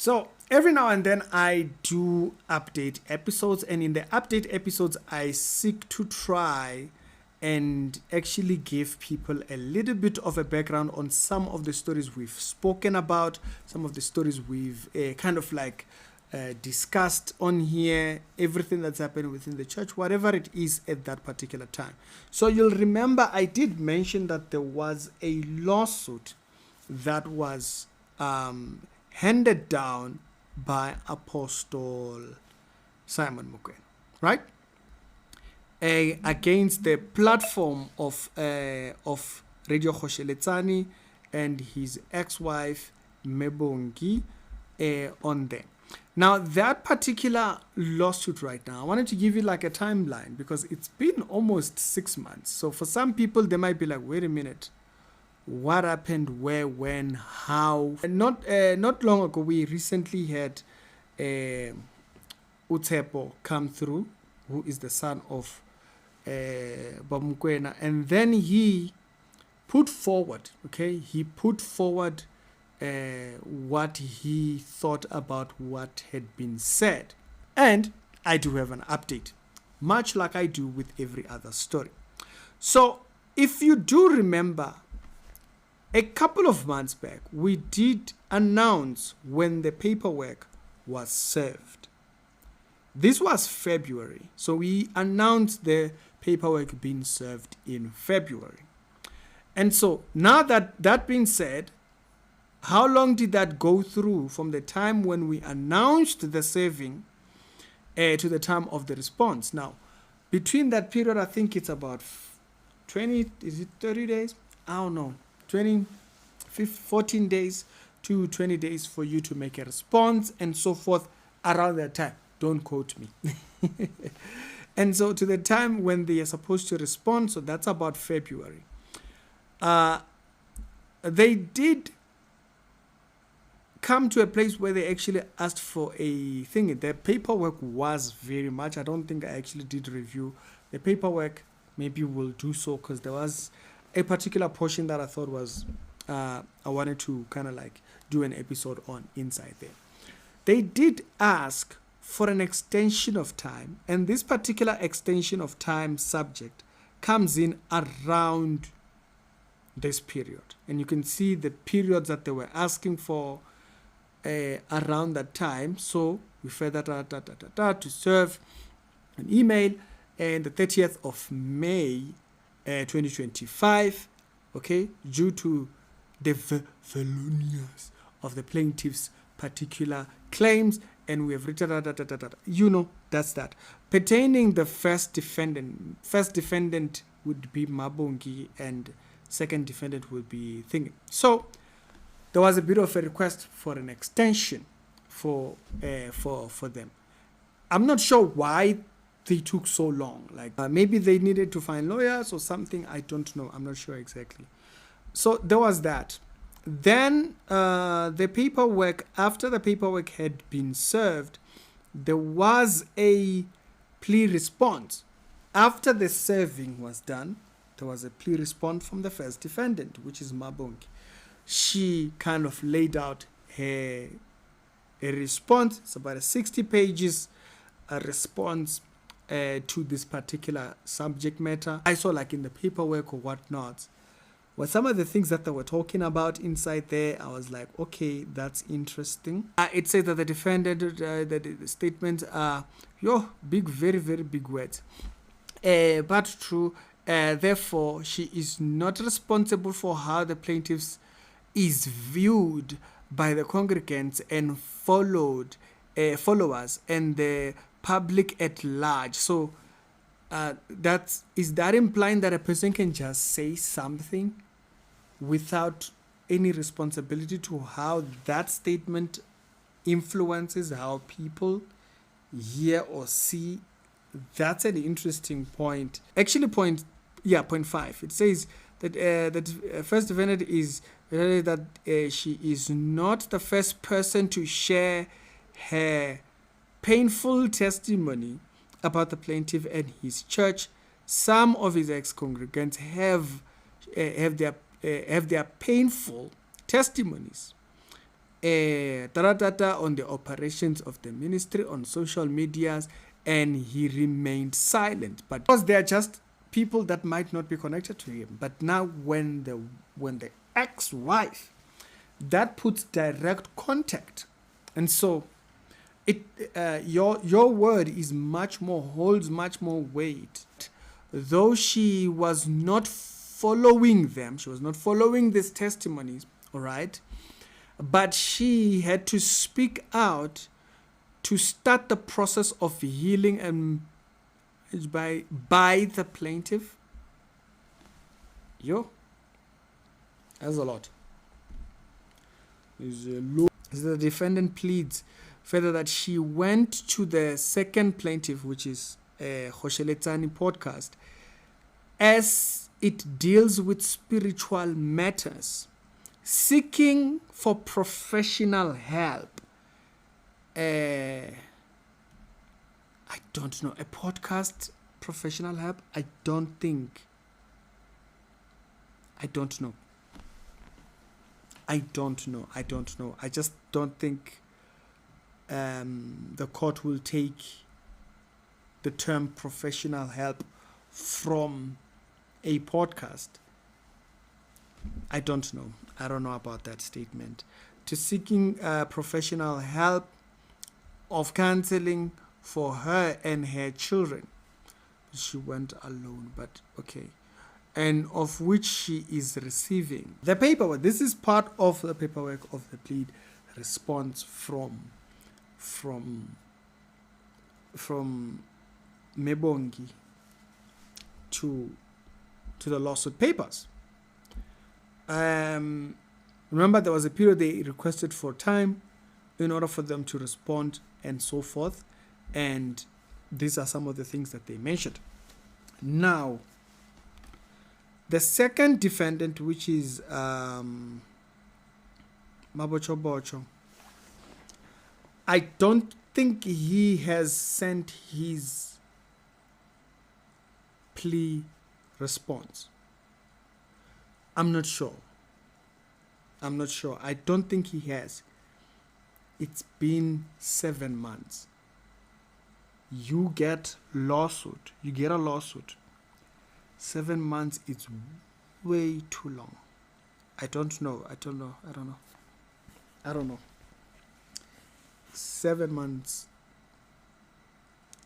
So every now and then I do update episodes, and in the update episodes I seek to try and actually give people a little bit of a background on some of the stories we've spoken about, some of the stories we've kind of like discussed on here, everything that's happening within the church, whatever it is at that particular time. So you'll remember I did mention that there was a lawsuit that was handed down by Apostle Simon Mokoena, right? Against the platform of Radio Khosheletsani and his ex-wife Mebongi on there. Now that particular lawsuit right now, I wanted to give you like a timeline because it's been almost 6 months. So for some people, they might be like, wait a minute, what happened, where, when, how? And not long ago, we recently had Utepo come through, who is the son of Mokoena, and then he put forward what he thought about what had been said. And I do have an update, much like I do with every other story. So if you do remember, a couple of months back, we did announce when the paperwork was served. This was February, so we announced the paperwork being served in February. And so now that being said, how long did that go through from the time when we announced the serving to the time of the response? Now, between that period, I think it's about 30 days? I don't know, 14 days to 20 days for you to make a response and so forth around that time. Don't quote me. And so to the time when they are supposed to respond, so that's about February. They did come to a place where they actually asked for a thing. The paperwork was very much, I don't think I actually did review the paperwork. Maybe we'll do so because there was a particular portion that I thought was, I wanted to kind of like do an episode on inside there. They did ask for an extension of time, and this particular extension of time subject comes in around this period. And you can see the periods that they were asking for around that time. So we further to serve an email and the 30th of May 2025, okay, due to the felonious of the plaintiff's particular claims, and we have written that's that. Pertaining the first defendant would be Mabongi, and second defendant would be Thingy. So there was a bit of a request for an extension for them. I'm not sure why they took so long. Like maybe they needed to find lawyers or something. I don't know. I'm not sure exactly. So there was that. Then the paperwork, after the paperwork had been served, there was a plea response. After the serving was done, there was a plea response from the first defendant, which is Mabongi. She kind of laid out a response. It's about a 60 pages response to this particular subject matter. I saw like in the paperwork or whatnot, well, some of the things that they were talking about inside there, I was like, okay, that's interesting. It says that the defendant, the statements are, big, very, very big words. But true, therefore, she is not responsible for how the plaintiffs is viewed by the congregants and followers and the public at large. So is that implying that a person can just say something without any responsibility to how that statement influences how people hear or see? That's an interesting point. Actually, point 5. It says that that first defendant is that she is not the first person to share her painful testimony about the plaintiff and his church. Some of his ex-congregants have their painful testimonies on the operations of the ministry on social medias, and he remained silent. But because they are just people that might not be connected to him. But now when the ex-wife, that puts direct contact, and so it your word is holds much more weight. Though she was not following them, she was not following these testimonies, all right, but she had to speak out to start the process of healing and by the plaintiff. That's a lot. The defendant pleads further that she went to the second plaintiff, which is Hosheletsani podcast, as it deals with spiritual matters, seeking for professional help. I don't know. A podcast professional help? I don't know. I just don't think the court will take the term professional help from a podcast. I don't know about that statement. To seeking professional help of counseling for her and her children. She went alone, but okay. And of which she is receiving. The paperwork, this is part of the paperwork of the plea response from Mebongi to the lawsuit papers. Remember, there was a period they requested for time in order for them to respond and so forth. And these are some of the things that they mentioned. Now, the second defendant, which is Mabochobocho, I don't think he has sent his plea response. I'm not sure. I don't think he has. It's been 7 months. You get a lawsuit. 7 months is way too long. I don't know. 7 months.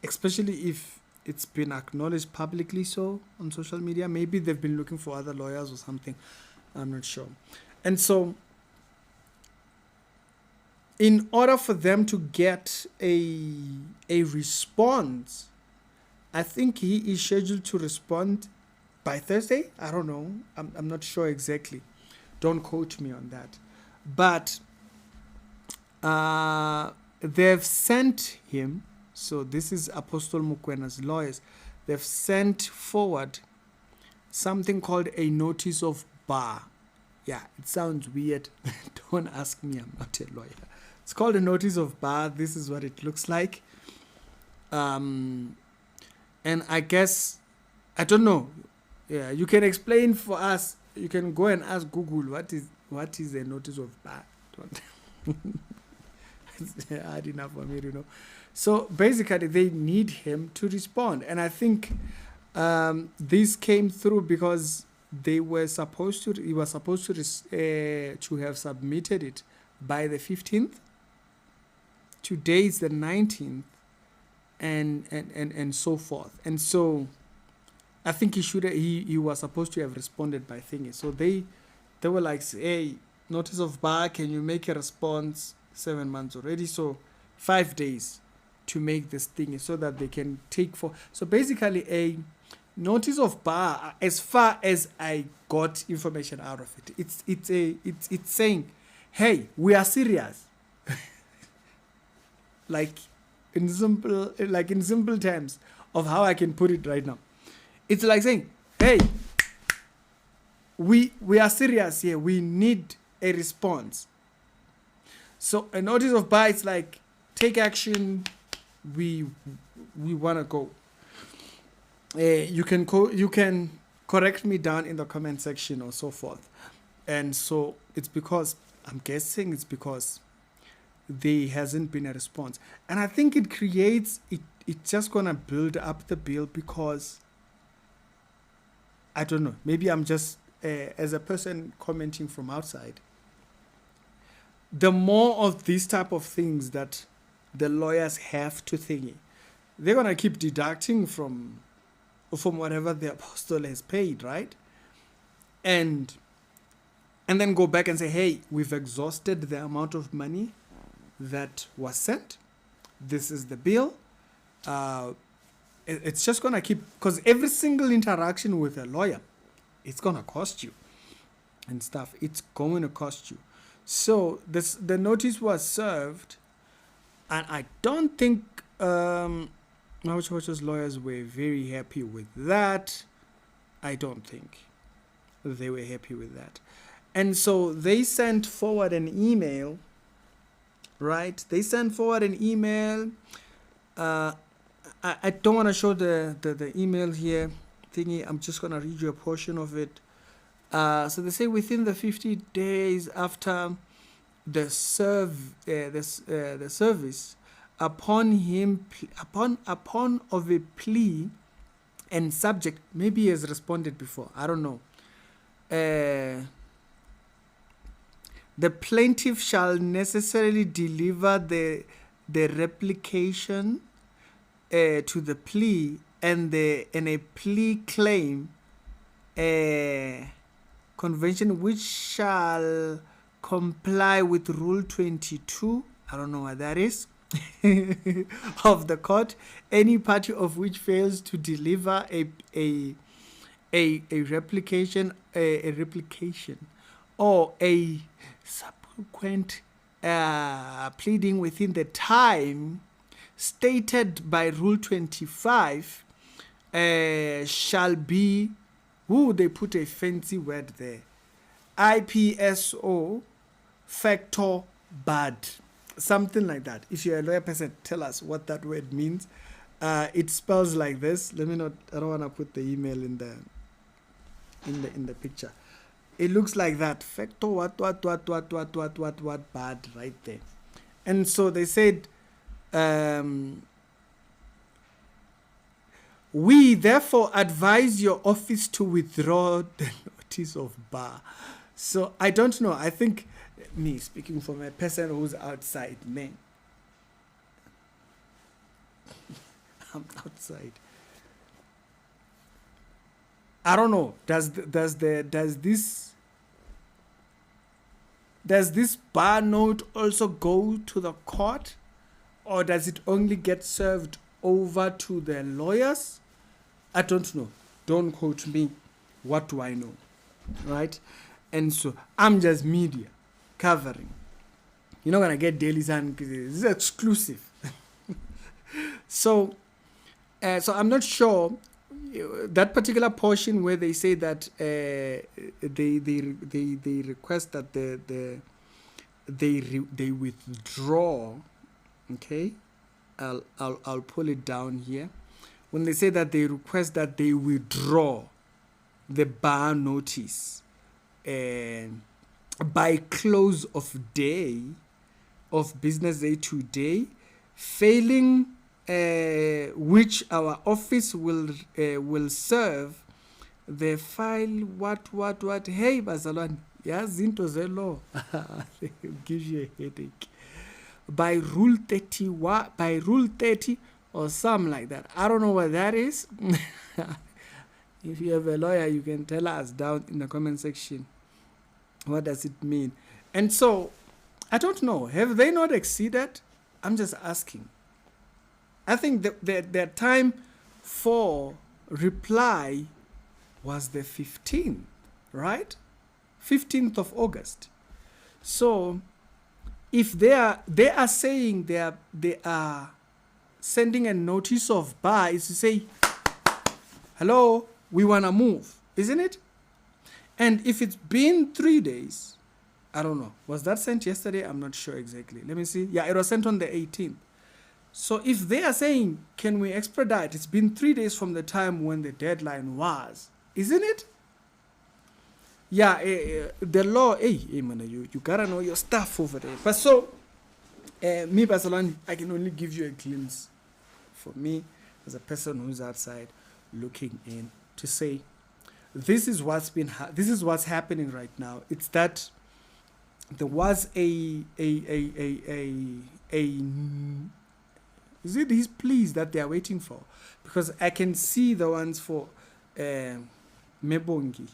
Especially if it's been acknowledged publicly so on social media. Maybe they've been looking for other lawyers or something. I'm not sure. And so, in order for them to get a response, I think he is scheduled to respond by Thursday. I don't know. I'm not sure exactly. Don't quote me on that. But they've sent him, so this is Apostle Mokoena's lawyers, they've sent forward something called a notice of bar. Yeah, it sounds weird. Don't ask me, I'm not a lawyer. It's called a notice of bar. This is what it looks like. And I guess, I don't know. Yeah, you can explain for us. You can go and ask Google what is a notice of bar. It's hard enough for me to know. So basically, they need him to respond. And I think this came through because he was supposed to have submitted it by the 15th. Today is the 19th, and so forth. And so I think he was supposed to have responded by thingy. So they were like, hey, notice of bar, can you make a response? 7 months already, so 5 days to make this thing so that they can take for. So basically, a notice of bar, as far as I got information out of it, it's saying, hey, we are serious. like in simple terms of how I can put it right now. It's like saying, hey, we are serious here. We need a response. So a notice of bar, it's like, take action. We want to go. You can correct me down in the comment section or so forth. And so I'm guessing it's because there hasn't been a response. And I think it creates, it's just going to build up the bill, because I don't know, maybe I'm just, as a person commenting from outside, the more of these type of things that the lawyers have to thingy, they're going to keep deducting from whatever the apostle has paid, right? And then go back and say, hey, we've exhausted the amount of money that was sent. This is the bill. It's just going to keep, because every single interaction with a lawyer, it's going to cost you and stuff. It's going to cost you. So the notice was served, and I don't think Mabochobocho's lawyers were very happy with that. I don't think they were happy with that. And so they sent forward an email, right? They sent forward an email. I don't want to show the email here thingy. I'm just going to read you a portion of it. So they say, within the 50 days after the service, upon of a plea and subject, maybe he has responded before, I don't know. The plaintiff shall necessarily deliver the replication to the plea and a plea claim convention, which shall comply with Rule 22. I don't know what that is. Of the court, any party of which fails to deliver a replication or a subsequent pleading within the time stated by Rule 25 shall be, they put a fancy word there, IPSO factor bad, something like that. If you're a lawyer person, tell us what that word means. It spells like this. Let me not, I don't want to put the email in the picture. It looks like that. Factor what bad, right there. And so they said, we therefore advise your office to withdraw the notice of bar. So I don't know. I think, me speaking from a person who's outside, man. I'm outside. I don't know. Does this bar note also go to the court, or does it only get served over to the lawyers? I don't know. Don't quote me. What do I know? Right? And so I'm just media covering. You're not gonna get Daily Sun because this is exclusive. So I'm not sure that particular portion where they say that they request that they withdraw. Okay, I'll pull it down here. When they say that they request that they withdraw the bar notice by close of business day today, failing which our office will serve the file what hey bazalwane yazi into the law gives you a headache by rule 30 or something like that. I don't know what that is. If you have a lawyer, you can tell us down in the comment section. What does it mean? And so I don't know, have they not exceeded? I'm just asking. I think their time for reply was the 15th, right? 15th of August. So if they are saying they are sending a notice of bar, is to say, hello, we want to move, isn't it? And if it's been 3 days, I don't know. Was that sent yesterday? I'm not sure exactly. Let me see. Yeah, it was sent on the 18th. So if they are saying, can we expedite? It's been 3 days from the time when the deadline was, isn't it? Yeah, the law, hey man, you gotta know your stuff over there. But so, Me, Barcelona, I can only give you a glimpse. For me, as a person who's outside looking in, to say this is this is what's happening right now. It's that there was is it these pleas that they are waiting for? Because I can see the ones for Mebongi.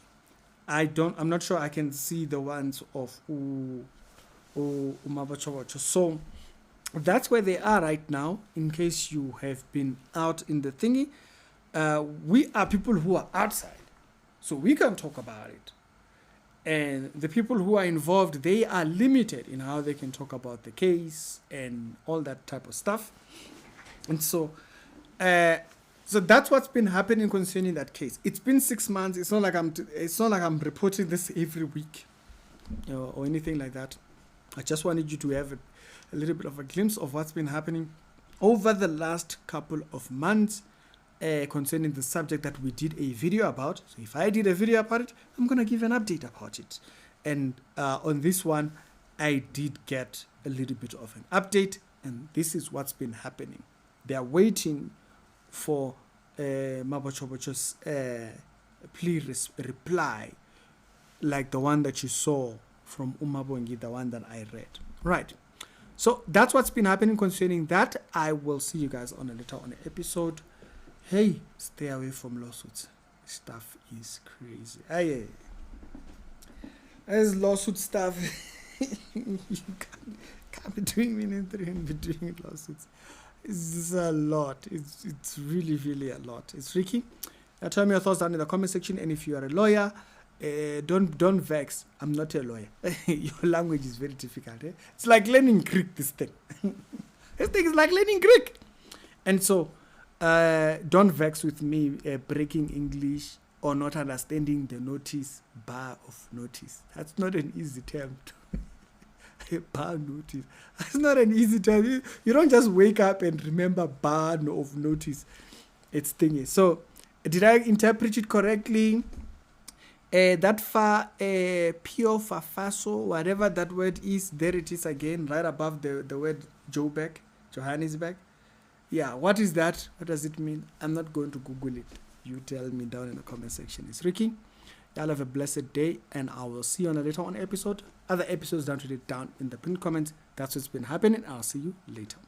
I'm not sure I can see the ones of Mabochobocho. So that's where they are right now. In case you have been out in the thingy, we are people who are outside, so we can talk about it. And the people who are involved, they are limited in how they can talk about the case and all that type of stuff. And so, so that's what's been happening concerning that case. It's been 6 months. It's not like I'm reporting this every week, or anything like that. I just wanted you to have a little bit of a glimpse of what's been happening over the last couple of months concerning the subject that we did a video about. So if I did a video about it, I'm going to give an update about it. And on this one, I did get a little bit of an update, and this is what's been happening. They are waiting for Mabochobocho's plea reply, like the one that you saw from Umabongi, the one that I read. Right. So that's what's been happening concerning that. I will see you guys on a later on episode. Hey, stay away from lawsuits. Stuff is crazy. Hey, there's lawsuit stuff. You can't be doing ministry and be doing lawsuits. It's a lot. It's really, really a lot. It's tricky. Tell me your thoughts down in the comment section. And if you are a lawyer, don't vex. I'm not a lawyer. Your language is very difficult. It's like learning Greek, this thing. This thing is like learning Greek. And so, don't vex with me breaking English or not understanding the notice, bar of notice. That's not an easy term. Bar notice. That's not an easy term. You don't just wake up and remember bar of notice. It's thingy. So, did I interpret it correctly? That pure fafaso, whatever that word is, there it is again, right above the word Johannesburg. Yeah, what is that? What does it mean? I'm not going to Google it. You tell me down in the comment section. It's Ricky. Y'all have a blessed day, and I will see you on a later on episode. Other episodes down in the pinned comments. That's what's been happening. I'll see you later.